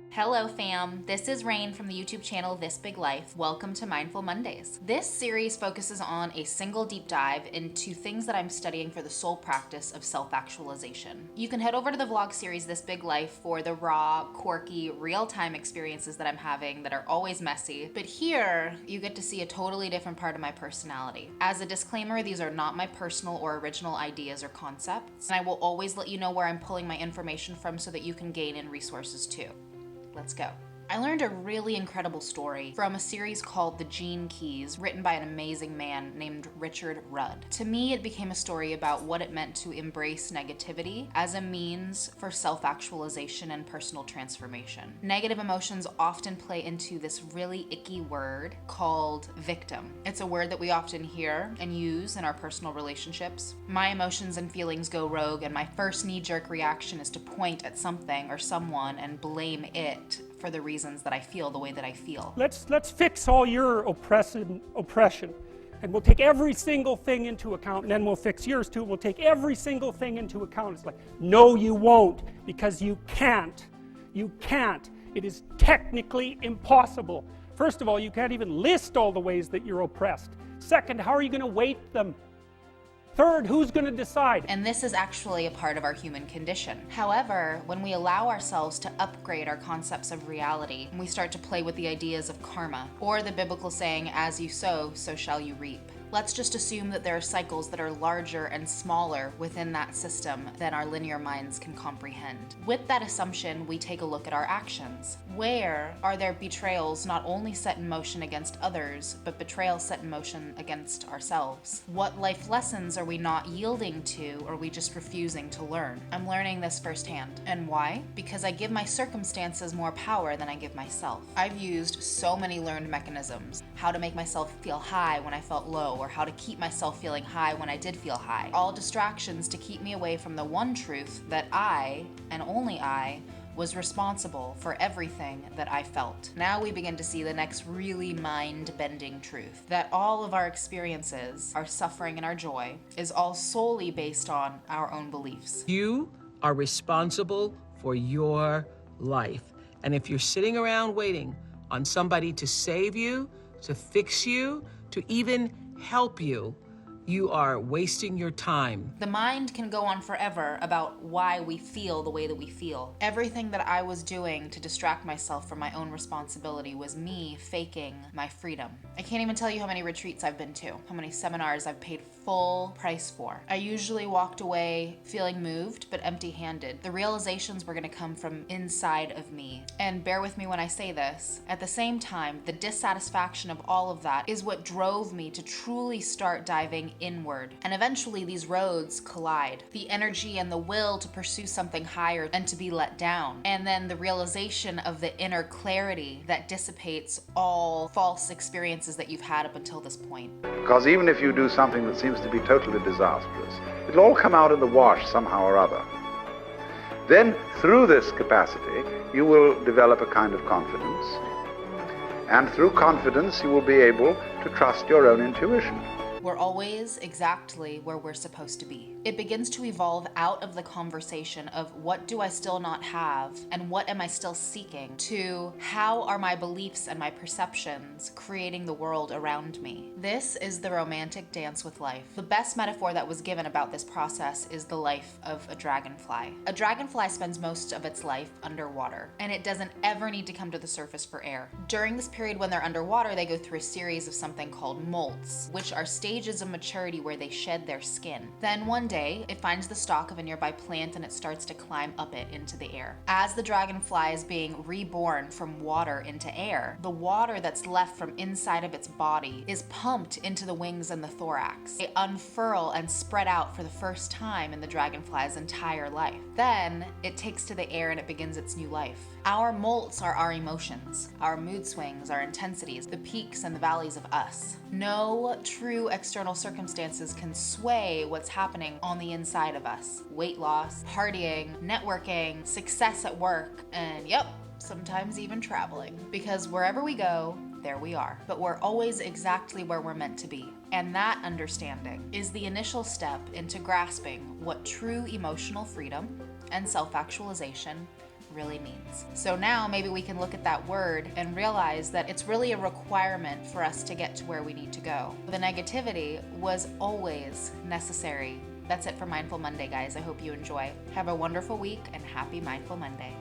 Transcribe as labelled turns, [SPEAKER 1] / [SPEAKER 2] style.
[SPEAKER 1] Hello fam, this is Rain from the YouTube channel This Big Life. Welcome to Mindful Mondays. This series focuses on a single deep dive into things that I'm studying for the sole practice of self-actualization. You can head over to the vlog series This Big Life for the raw, quirky, real-time experiences that I'm having that are always messy, but here you get to see a totally different part of my personality. As a disclaimer, these are not my personal or original ideas or concepts, and I will always let you know where I'm pulling my information from so that you can gain in resources too. Let's go. I learned a really incredible story from a series called The Gene Keys, written by an amazing man named Richard Rudd. To me, it became a story about what it meant to embrace negativity as a means for self-actualization and personal transformation. Negative emotions often play into this really icky word called victim. It's a word that we often hear and use in our personal relationships. My emotions and feelings go rogue, and my first knee-jerk reaction is to point at something or someone and blame it for the reasons that I feel the way that I feel.
[SPEAKER 2] Let's fix all your oppression, and we'll take every single thing into account, and then we'll fix yours too. We'll take every single thing into account. It's like, no, you won't, because you can't. You can't. It is technically impossible. First of all, you can't even list all the ways that you're oppressed. Second, how are you going to weight them? Third, who's going to decide?
[SPEAKER 1] And this is actually a part of our human condition. However, when we allow ourselves to upgrade our concepts of reality, and we start to play with the ideas of karma, or the biblical saying, as you sow, so shall you reap. Let's just assume that there are cycles that are larger and smaller within that system than our linear minds can comprehend. With that assumption, we take a look at our actions. Where are there betrayals not only set in motion against others, but betrayals set in motion against ourselves? What life lessons are we not yielding to, or are we just refusing to learn? I'm learning this firsthand. And why? Because I give my circumstances more power than I give myself. I've used so many learned mechanisms. How to make myself feel high when I felt low, or how to keep myself feeling high when I did feel high. All distractions to keep me away from the one truth that I, and only I, was responsible for everything that I felt. Now we begin to see the next really mind-bending truth, that all of our experiences, our suffering and our joy, is all solely based on our own beliefs.
[SPEAKER 3] You are responsible for your life. And if you're sitting around waiting on somebody to save you, to fix you, to even help you, you are wasting your time.
[SPEAKER 1] The mind can go on forever about why we feel the way that we feel. Everything that I was doing to distract myself from my own responsibility was me faking my freedom. I can't even tell you how many retreats I've been to, how many seminars I've paid full price for. I usually walked away feeling moved but empty-handed. The realizations were gonna come from inside of me. And bear with me when I say this, at the same time, the dissatisfaction of all of that is what drove me to truly start diving inward. And eventually these roads collide. The energy and the will to pursue something higher and to be let down. And then the realization of the inner clarity that dissipates all false experiences that you've had up until this point.
[SPEAKER 4] Because even if you do something that seems to be totally disastrous, it'll all come out in the wash somehow or other. Then, through this capacity, you will develop a kind of confidence. And through confidence, you will be able to trust your own intuition.
[SPEAKER 1] We're always exactly where we're supposed to be. It begins to evolve out of the conversation of what do I still not have and what am I still seeking, to how are my beliefs and my perceptions creating the world around me. This is the romantic dance with life. The best metaphor that was given about this process is the life of a dragonfly. A dragonfly spends most of its life underwater, and it doesn't ever need to come to the surface for air. During this period when they're underwater, they go through a series of something called molts, which are stages of maturity where they shed their skin. Then one day, it finds the stalk of a nearby plant and it starts to climb up it into the air. As the dragonfly is being reborn from water into air, the water that's left from inside of its body is pumped into the wings and the thorax. They unfurl and spread out for the first time in the dragonfly's entire life. Then it takes to the air and it begins its new life. Our molts are our emotions, our mood swings, our intensities, the peaks and the valleys of us. No true external circumstances can sway what's happening on the inside of us. Weight loss, partying, networking, success at work, and yep, sometimes even traveling. Because wherever we go, there we are. But we're always exactly where we're meant to be. And that understanding is the initial step into grasping what true emotional freedom and self-actualization really means. So now maybe we can look at that word and realize that it's really a requirement for us to get to where we need to go. The negativity was always necessary. That's it for Mindful Monday, guys. I hope you enjoy. Have a wonderful week and happy Mindful Monday.